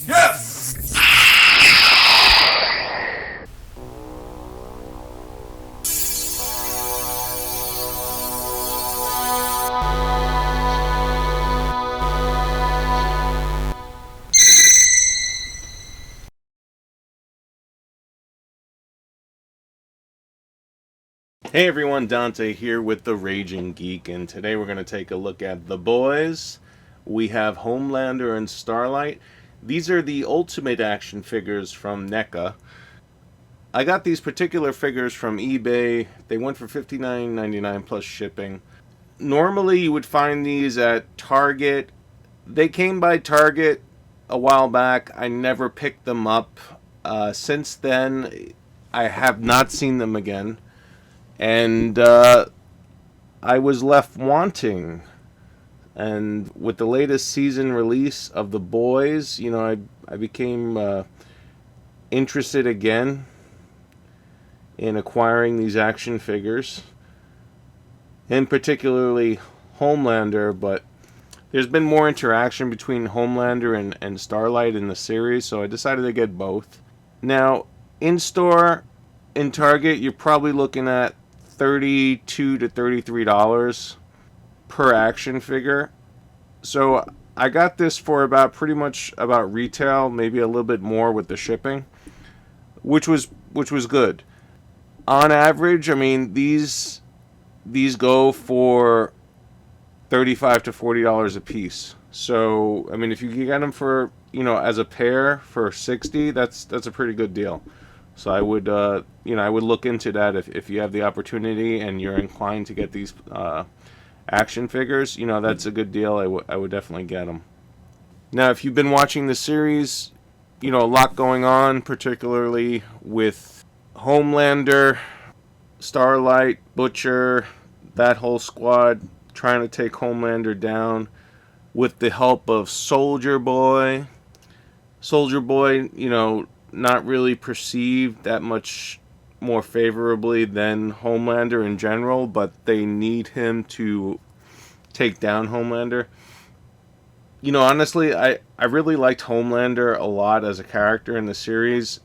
Yes! Hey everyone, Dante here with The Raging Geek, and today we're going to take a look at The Boys. We have Homelander and Starlight. These are the Ultimate action figures from NECA. I got these particular figures from eBay. They went for $59.99 plus shipping. Normally you would find these at Target. They came by Target a while back. I never picked them up. Since then, I have not seen them again. And I was left wanting. And with the latest season release of The Boys, I became interested again in acquiring these action figures, and particularly Homelander. But there's been more interaction between Homelander and Starlight in the series, so I decided to get both. Now, in store, in Target, you're probably looking at $32 to $33 per action figure. So I got this for about pretty much about retail, maybe a little bit more with the shipping, which was good. On average, I mean these go for $35 to $40 a piece. So I mean, if you can get them for as a pair for $60, that's a pretty good deal. So I would I would look into that if you have the opportunity and you're inclined to get these action figures. That's a good deal. I would definitely get them. Now, if you've been watching the series, a lot going on, particularly with Homelander, Starlight, Butcher, that whole squad trying to take Homelander down with the help of Soldier Boy. Soldier Boy, not really perceived that much more favorably than Homelander in general, but they need him to take down Homelander. Honestly, I really liked Homelander a lot as a character in the series.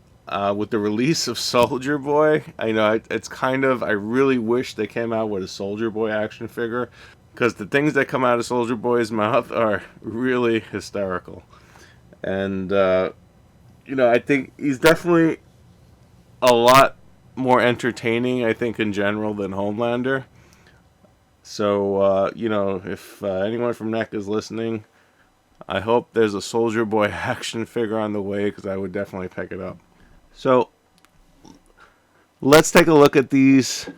With the release of Soldier Boy, it's kind of, I really wish they came out with a Soldier Boy action figure, because the things that come out of Soldier Boy's mouth are really hysterical. And I think he's definitely a lot more entertaining, I think, in general than Homelander. So, if anyone from NECA is listening, I hope there's a Soldier Boy action figure on the way, because I would definitely pick it up. So, let's take a look at these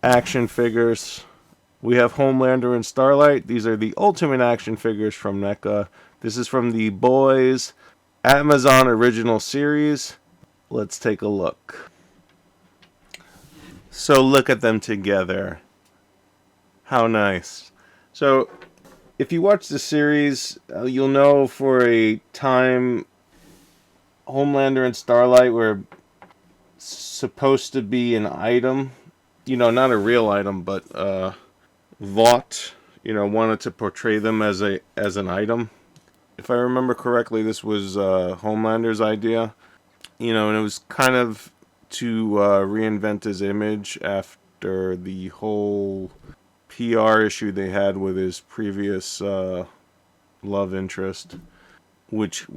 action figures. We have Homelander and Starlight. These are the Ultimate action figures from NECA. This is from the Boys Amazon Original Series. Let's take a look. So look at them together. How nice. So if you watch the series, you'll know for a time Homelander and Starlight were supposed to be an item. Not a real item, but Vought, wanted to portray them as an item. If I remember correctly, this was Homelander's idea. And it was kind of to reinvent his image after the whole PR issue they had with his previous love interest, which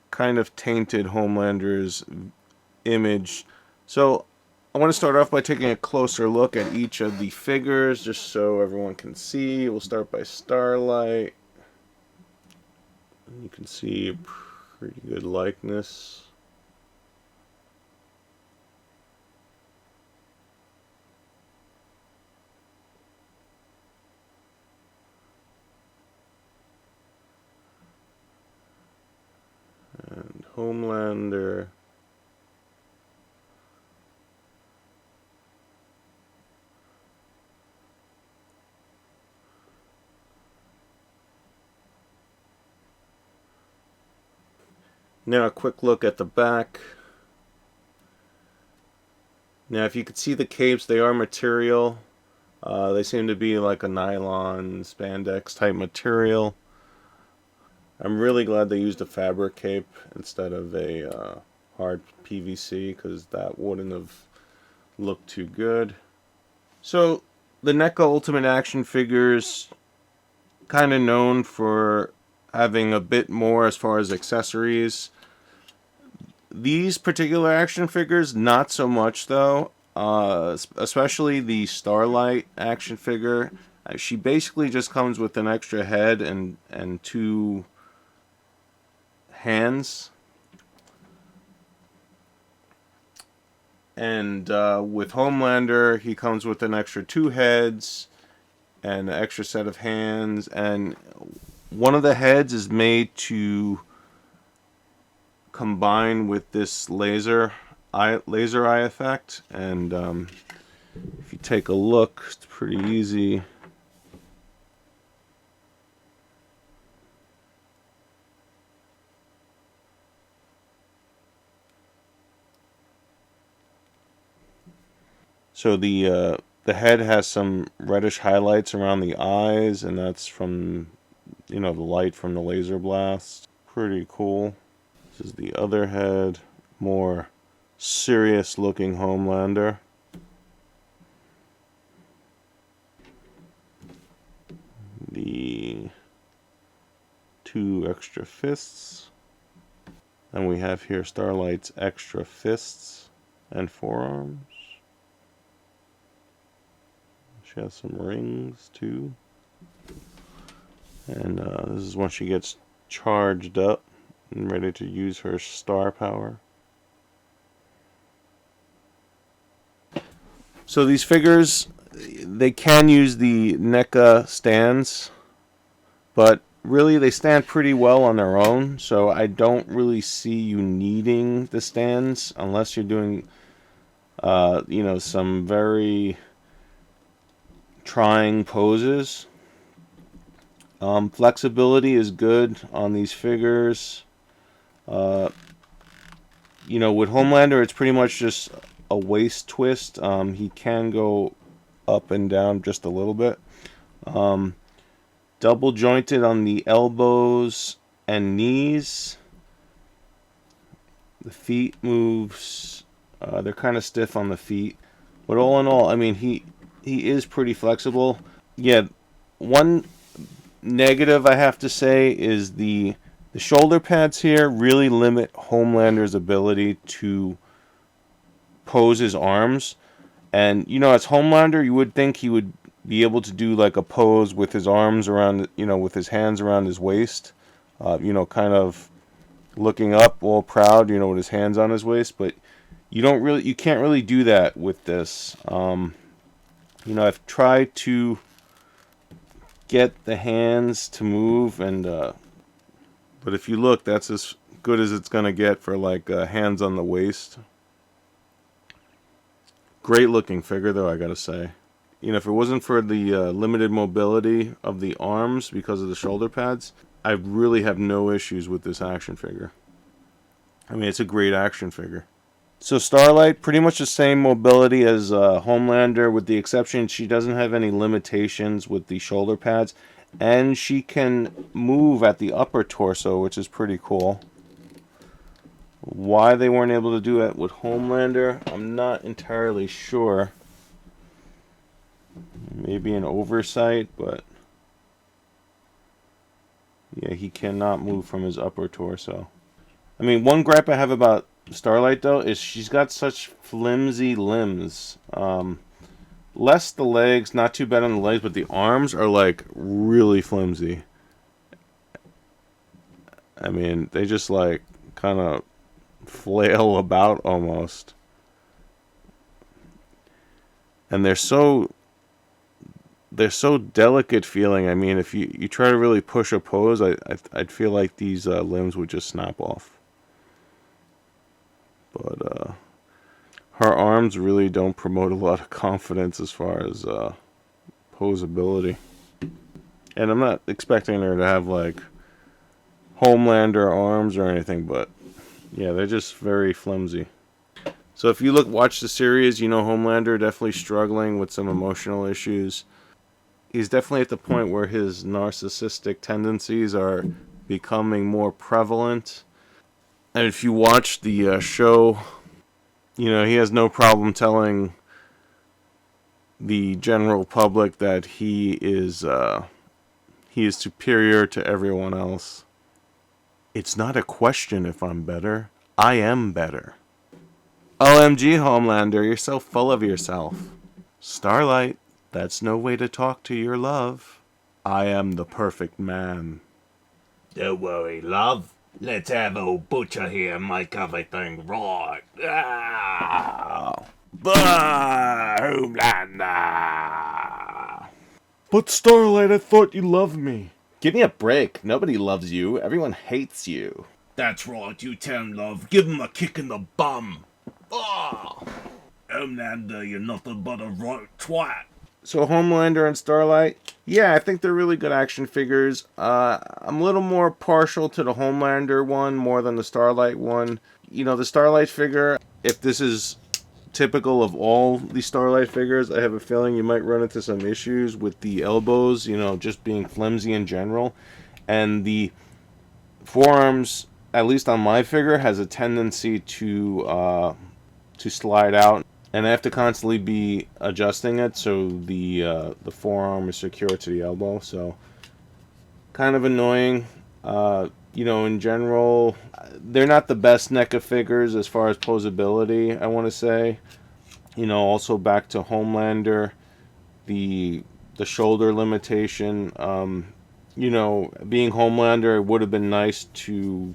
kind of tainted Homelander's image. So I want to start off by taking a closer look at each of the figures, just so everyone can see. We'll start by Starlight. You can see a pretty good likeness. And Homelander. Now a quick look at the back. Now if you could see the capes, they are material. They seem to be like a nylon spandex type material. I'm really glad they used a fabric cape instead of a hard PVC, because that wouldn't have looked too good. So the NECA Ultimate Action figures, kind of known for having a bit more as far as accessories. These particular action figures, not so much though. Especially the Starlight action figure. She basically just comes with an extra head and two hands. And with Homelander, he comes with an extra two heads and an extra set of hands. And one of the heads is made to combine with this laser eye effect. And if you take a look, it's pretty easy. So the head has some reddish highlights around the eyes, and that's from, the light from the laser blast. Pretty cool. This is the other head, more serious looking Homelander. The two extra fists. And we have here Starlight's extra fists and forearms. She has some rings too. And this is when she gets charged up and ready to use her star power. So these figures, they can use the NECA stands, but really they stand pretty well on their own, so I don't really see you needing the stands unless you're doing some very trying poses. Flexibility is good on these figures. With Homelander, it's pretty much just a waist twist. He can go up and down just a little bit. Double jointed on the elbows and knees. The feet moves. They're kind of stiff on the feet. But all in all, I mean, he is pretty flexible. Yeah, one negative I have to say is the shoulder pads here really limit Homelander's ability to pose his arms. And, as Homelander, you would think he would be able to do like a pose with his arms around, with his hands around his waist, kind of looking up, all proud, with his hands on his waist. But you can't really do that with this. I've tried to get the hands to move, but if you look, that's as good as it's gonna get for like hands on the waist. Great looking figure though, I gotta say. If it wasn't for the limited mobility of the arms because of the shoulder pads, I really have no issues with this action figure. I mean, it's a great action figure. So Starlight, pretty much the same mobility as Homelander, with the exception she doesn't have any limitations with the shoulder pads, and she can move at the upper torso, which is pretty cool. Why they weren't able to do that with Homelander, I'm not entirely sure. Maybe an oversight, but yeah, he cannot move from his upper torso. I mean, one gripe I have about Starlight though is she's got such flimsy limbs. Less the legs, not too bad on the legs, but the arms are like really flimsy. I mean, they just like kind of flail about almost. And they're so delicate feeling. I mean, if you try to really push a pose, I'd feel like these limbs would just snap off. But her arms really don't promote a lot of confidence as far as poseability. And I'm not expecting her to have like Homelander arms or anything, but yeah, they're just very flimsy. So if you watch the series, Homelander definitely struggling with some emotional issues. He's definitely at the point where his narcissistic tendencies are becoming more prevalent. And if you watch the show, you know, he has no problem telling the general public that he is superior to everyone else. It's not a question if I'm better. I am better. OMG, Homelander, you're so full of yourself. Starlight, that's no way to talk to your love. I am the perfect man. Don't worry, love. Let's have old Butcher here make everything right. Ah! Bah, Homelander! But Starlight, I thought you loved me. Give me a break. Nobody loves you. Everyone hates you. That's right, you tell him, love. Give him a kick in the bum. Ah! Homelander, you're nothing but a right twat. So Homelander and Starlight, yeah, I think they're really good action figures. I'm a little more partial to the Homelander one more than the Starlight one. You know, the Starlight figure, if this is typical of all the Starlight figures, I have a feeling you might run into some issues with the elbows, you know, just being flimsy in general. And the forearms, at least on my figure, has a tendency to slide out. And I have to constantly be adjusting it so the forearm is secure to the elbow. So kind of annoying. You know, in general, they're not the best NECA figures as far as posability, I want to say. You know, also back to Homelander, the shoulder limitation. You know, being Homelander, it would have been nice to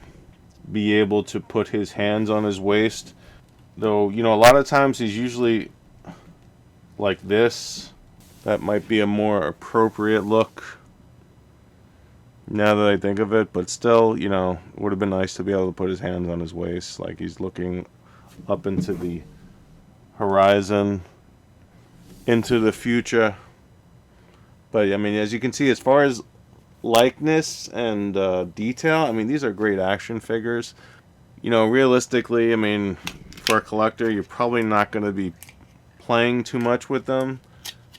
be able to put his hands on his waist. Though, you know, a lot of times he's usually like this. That might be a more appropriate look now that I think of it. But still, you know, it would have been nice to be able to put his hands on his waist. Like he's looking up into the horizon, into the future. But, I mean, as you can see, as far as likeness and detail, I mean, these are great action figures. You know, realistically, I mean, for a collector, you're probably not going to be playing too much with them.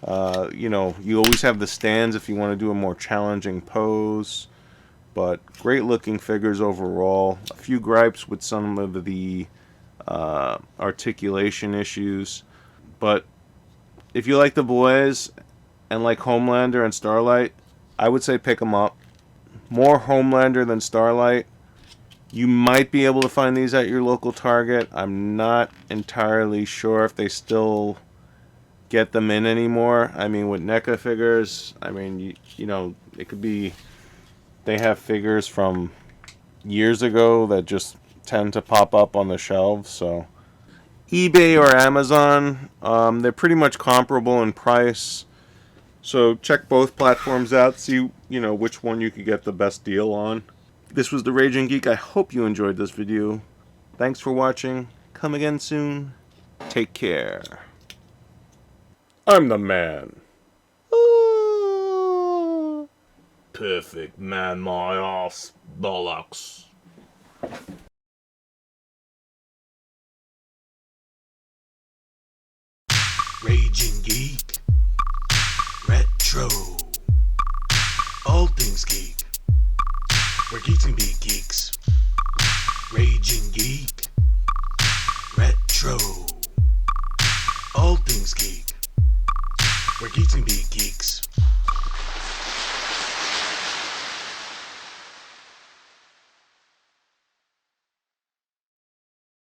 You know, you always have the stands if you want to do a more challenging pose. But great looking figures overall. A few gripes with some of the articulation issues. But if you like the boys and like Homelander and Starlight, I would say pick them up. More Homelander than Starlight. You might be able to find these at your local Target. I'm not entirely sure if they still get them in anymore. I mean, with NECA figures, I mean, you know, it could be they have figures from years ago that just tend to pop up on the shelves. So eBay or Amazon, they're pretty much comparable in price. So check both platforms out. See, you know, which one you could get the best deal on. This was the Raging Geek. I hope you enjoyed this video. Thanks for watching. Come again soon. Take care. I'm the man. Perfect man, my ass bollocks. Raging Geek. Retro. All things geek. We're geeks and be geeks. Raging Geek. Retro. All things geek. We're geeks and be geeks.